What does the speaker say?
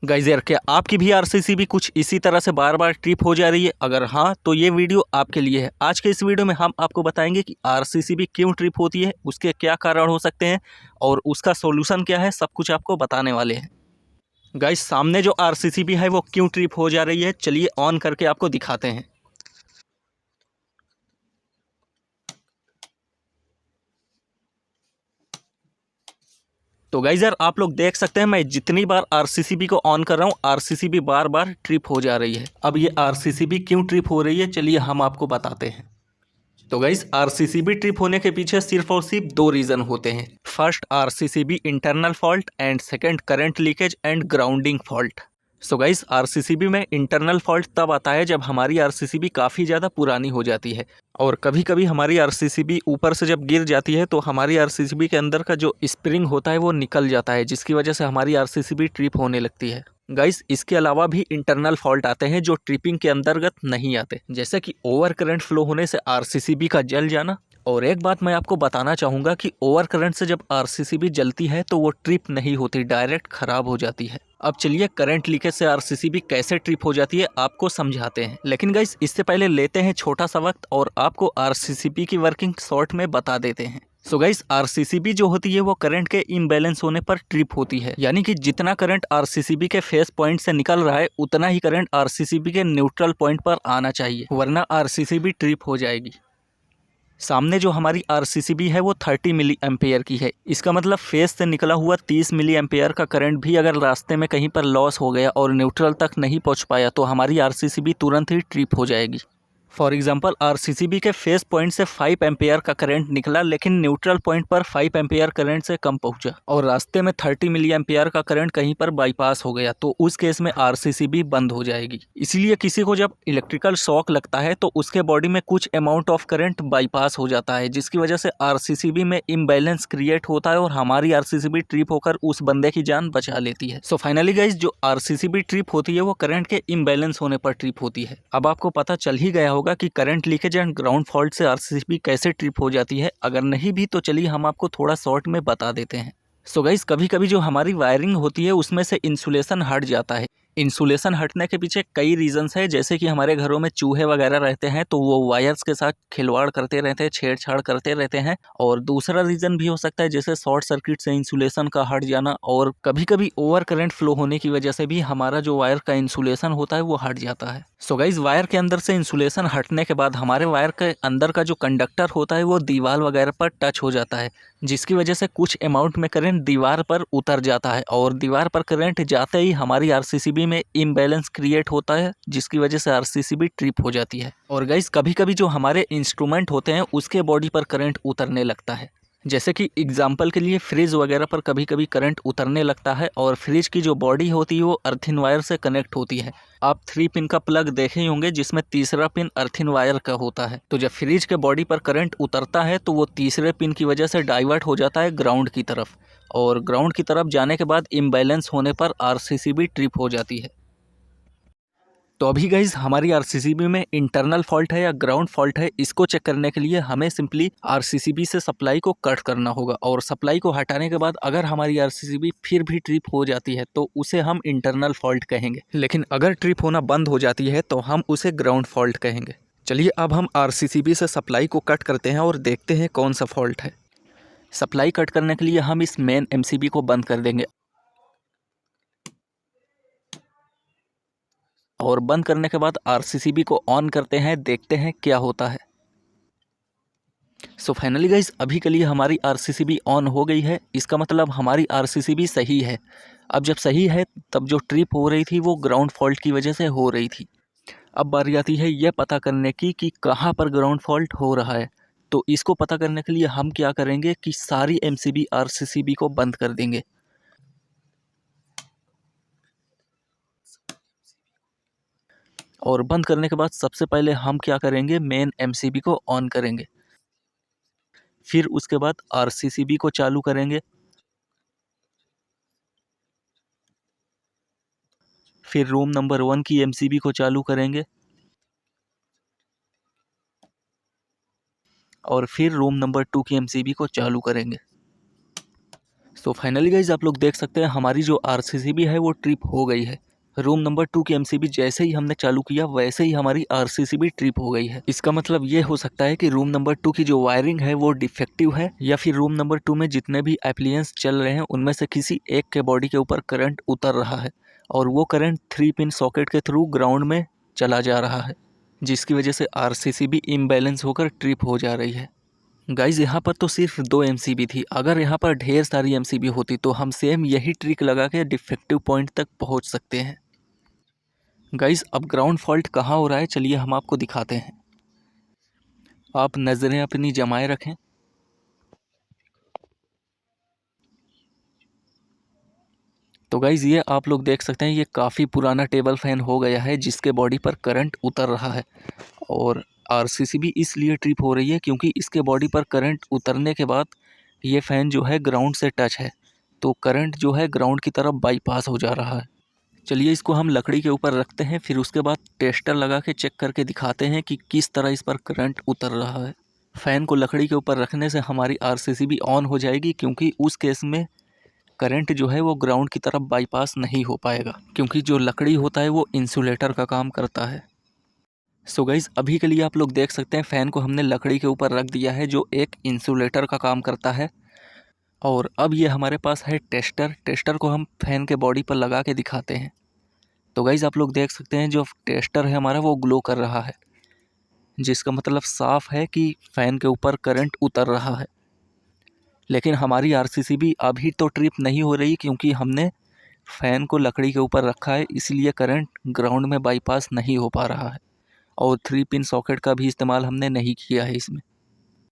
Guys यार, क्या आपकी भी आरसीसीबी कुछ इसी तरह से बार बार ट्रिप हो जा रही है? अगर हाँ तो ये वीडियो आपके लिए है। आज के इस वीडियो में हम आपको बताएंगे कि आरसीसीबी क्यों ट्रिप होती है, उसके क्या कारण हो सकते हैं और उसका सॉल्यूशन क्या है, सब कुछ आपको बताने वाले हैं। गाइस, सामने जो आरसीसीबी है वो क्यों ट्रिप हो जा रही है, चलिए ऑन करके आपको दिखाते हैं। तो गाइस यार, आप लोग देख सकते हैं मैं जितनी बार आरसीसीबी को ऑन कर रहा हूँ आरसीसीबी बार बार ट्रिप हो जा रही है। अब ये आरसीसीबी क्यों ट्रिप हो रही है, चलिए हम आपको बताते हैं। तो गाइस, आरसीसीबी ट्रिप होने के पीछे सिर्फ और सिर्फ दो रीज़न होते हैं। First, RCCB internal fault and second, current leakage and grounding fault. So guys, RCCB में इंटरनल फॉल्ट तब आता है जब हमारी आरसीसीबी काफ़ी ज़्यादा पुरानी हो जाती है और कभी कभी हमारी आरसीसीबी ऊपर से जब गिर जाती है तो हमारी आरसीसीबी के अंदर का जो स्प्रिंग होता है वो निकल जाता है, जिसकी वजह से हमारी आरसीसीबी ट्रिप होने लगती है। गाइस, इसके अलावा भी इंटरनल फॉल्ट आते हैं जो ट्रिपिंग के अंतर्गत नहीं आते, जैसे कि ओवर करंट फ्लो होने से आरसीसीबी का जल जाना। और एक बात मैं आपको बताना चाहूँगा कि ओवर करंट से जब आरसीसीबी जलती है तो वो ट्रिप नहीं होती, डायरेक्ट खराब हो जाती है। अब चलिए करंट लीकेज से आरसीसीबी कैसे ट्रिप हो जाती है आपको समझाते हैं, लेकिन गाइस इससे पहले लेते हैं छोटा सा वक्त और आपको आरसीसीबी की वर्किंग शॉर्ट में बता देते हैं। सो गाइस, आरसीसीबी जो होती है वो करंट के इम्बैलेंस होने पर ट्रिप होती है, यानी कि जितना करंट आरसीसीबी के फेस पॉइंट से निकल रहा है उतना ही करंट आरसीसीबी के न्यूट्रल पॉइंट पर आना चाहिए, वरना आरसीसीबी ट्रिप हो जाएगी। सामने जो हमारी आरसीसीबी है वो 30 मिली एम्पेयर की है। इसका मतलब फेस से निकला हुआ 30 मिली एम्पेयर का करंट भी अगर रास्ते में कहीं पर लॉस हो गया और न्यूट्रल तक नहीं पहुंच पाया तो हमारी आरसीसीबी तुरंत ही ट्रिप हो जाएगी। फॉर एग्जाम्पल, आरसीसीबी के फेस पॉइंट से 5 एम्पेयर का करंट निकला लेकिन न्यूट्रल पॉइंट पर 5 एम्पेयर करंट से कम पहुंचा और रास्ते में 30 मिली एम्पेयर का करंट कहीं पर बाईपास हो गया तो उस केस में आरसीसीबी बंद हो जाएगी। इसीलिए किसी को जब इलेक्ट्रिकल शॉक लगता है तो उसके बॉडी में कुछ अमाउंट ऑफ करंट बाईपास हो जाता है, जिसकी वजह से आरसीसीबी में इम्बैलेंस क्रिएट होता है और हमारी आरसीसीबी ट्रिप होकर उस बंदे की जान बचा लेती है। सो फाइनली गाइस, जो आरसीसीबी ट्रिप होती है वो करंट के इम्बैलेंस होने पर ट्रिप होती है। अब आपको पता चल ही गया होगा कि current leakage and ground fault से आरसीसीबी कैसे ट्रिप हो जाती है। अगर नहीं भी तो चलिए हम आपको थोड़ा शॉर्ट में बता देते हैं। सो गाइस, कभी कभी जो हमारी वायरिंग होती है उसमें से इंसुलेशन हट जाता है। इंसुलेशन हटने के पीछे कई रीजंस है, जैसे कि हमारे घरों में चूहे वगैरह रहते हैं तो वो वायर्स के साथ खिलवाड़ करते रहते हैं, छेड़छाड़ करते रहते हैं। और दूसरा रीजन भी हो सकता है जैसे शॉर्ट सर्किट से इंसुलेशन का हट जाना, और कभी कभी ओवर करंट फ्लो होने की वजह से भी हमारा जो वायर का इंसुलेशन होता है वो हट जाता है। सो गाइस, वायर के अंदर से इंसुलेशन हटने के बाद हमारे वायर के अंदर का जो कंडक्टर होता है वो दीवार वगैरह पर टच हो जाता है, जिसकी वजह से कुछ अमाउंट में करंट दीवार पर उतर जाता है और दीवार पर करंट जाते ही हमारी आरसीसीबी में इम्बैलेंस क्रिएट होता है, जिसकी वजह से आरसीसीबी ट्रिप हो जाती है। और गाइस, कभी कभी जो हमारे इंस्ट्रूमेंट होते हैं उसके बॉडी पर करंट उतरने लगता है, जैसे कि एग्जाम्पल के लिए फ्रिज वगैरह पर कभी कभी करंट उतरने लगता है और फ्रिज की जो बॉडी होती है वो अर्थिन वायर से कनेक्ट होती है। आप 3 पिन का प्लग देखे ही होंगे जिसमें तीसरा पिन अर्थिन वायर का होता है। तो जब फ्रिज के बॉडी पर करंट उतरता है तो वो तीसरे पिन की वजह से डाइवर्ट हो जाता है ग्राउंड की तरफ, और ग्राउंड की तरफ जाने के बाद इम्बैलेंस होने पर आरसीसीबी ट्रिप हो जाती है। तो अभी गाइज, हमारी आरसीसीबी में इंटरनल फॉल्ट है या ग्राउंड फॉल्ट है, इसको चेक करने के लिए हमें सिंपली आरसीसीबी से सप्लाई को कट करना होगा और सप्लाई को हटाने के बाद अगर हमारी आरसीसीबी फिर भी ट्रिप हो जाती है तो उसे हम इंटरनल फॉल्ट कहेंगे, लेकिन अगर ट्रिप होना बंद हो जाती है तो हम उसे ग्राउंड फॉल्ट कहेंगे। चलिए अब हम आरसीसीबी से सप्लाई को कट करते हैं और देखते हैं कौन सा फॉल्ट है। सप्लाई कट करने के लिए हम इस मेन एमसीबी को बंद कर देंगे और बंद करने के बाद आरसीसीबी को ऑन करते हैं, देखते हैं क्या होता है। सो फाइनली गाइस, अभी के लिए हमारी आरसीसीबी ऑन हो गई है, इसका मतलब हमारी आरसीसीबी सही है। अब जब सही है तब जो ट्रिप हो रही थी वो ग्राउंड फॉल्ट की वजह से हो रही थी। अब बारी आती है यह पता करने की कि कहाँ पर ग्राउंड फॉल्ट हो रहा है। तो इसको पता करने के लिए हम क्या करेंगे कि सारी एमसीबी आरसीसीबी को बंद कर देंगे और बंद करने के बाद सबसे पहले हम क्या करेंगे, मेन एमसीबी को ऑन करेंगे। फिर उसके बाद आरसीसीबी को चालू करेंगे। फिर रूम नंबर 1 की एमसीबी को चालू करेंगे और फिर रूम नंबर 2 की एमसीबी को चालू करेंगे। सो फाइनली गाइज आप लोग देख सकते हैं हमारी जो आरसीसीबी है वो ट्रिप हो गई है। रूम नंबर 2 की एमसीबी जैसे ही हमने चालू किया वैसे ही हमारी आरसीसीबी ट्रिप हो गई है। इसका मतलब ये हो सकता है कि रूम नंबर 2 की जो वायरिंग है वो डिफेक्टिव है, या फिर रूम नंबर 2 में जितने भी एप्लियंस चल रहे हैं उनमें से किसी एक के बॉडी के ऊपर करंट उतर रहा है और वो करंट 3 पिन सॉकेट के थ्रू ग्राउंड में चला जा रहा है, जिसकी वजह से आरसीसीबी इम्बैलेंस होकर ट्रिप हो जा रही है। गाइज यहाँ पर तो सिर्फ 2 एमसीबी थी, अगर यहाँ पर ढेर सारी एमसीबी होती तो हम सेम यही ट्रिक लगा के डिफेक्टिव पॉइंट तक पहुँच सकते हैं। गाइज अब ग्राउंड फॉल्ट कहाँ हो रहा है चलिए हम आपको दिखाते हैं। आप नज़रें अपनी जमाए रखें। तो गाइज ये आप लोग देख सकते हैं ये काफ़ी पुराना टेबल फैन हो गया है जिसके बॉडी पर करंट उतर रहा है, और आरसीसीबी इसलिए ट्रिप हो रही है क्योंकि इसके बॉडी पर करंट उतरने के बाद ये फ़ैन जो है ग्राउंड से टच है, तो करंट जो है ग्राउंड की तरफ बाईपास हो जा रहा है। चलिए इसको हम लकड़ी के ऊपर रखते हैं, फिर उसके बाद टेस्टर लगा के चेक करके दिखाते हैं कि किस तरह इस पर करंट उतर रहा है। फ़ैन को लकड़ी के ऊपर रखने से हमारी आरसीसीबी ऑन हो जाएगी, क्योंकि उस केस में करंट जो है वो ग्राउंड की तरफ बाईपास नहीं हो पाएगा, क्योंकि जो लकड़ी होता है वो इंसुलेटर का काम करता है। सो गाइज़ अभी के लिए आप लोग देख सकते हैं फ़ैन को हमने लकड़ी के ऊपर रख दिया है जो एक इंसुलेटर का काम करता है। और अब ये हमारे पास है टेस्टर। टेस्टर को हम फ़ैन के बॉडी पर लगा के दिखाते हैं। तो गाइज़ आप लोग देख सकते हैं जो टेस्टर है हमारा वो ग्लो कर रहा है, जिसका मतलब साफ़ है कि फ़ैन के ऊपर करंट उतर रहा है। लेकिन हमारी आरसीसीबी अभी तो ट्रिप नहीं हो रही, क्योंकि हमने फ़ैन को लकड़ी के ऊपर रखा है, इसलिए करंट ग्राउंड में बाईपास नहीं हो पा रहा है, और 3 पिन सॉकेट का भी इस्तेमाल हमने नहीं किया है इसमें।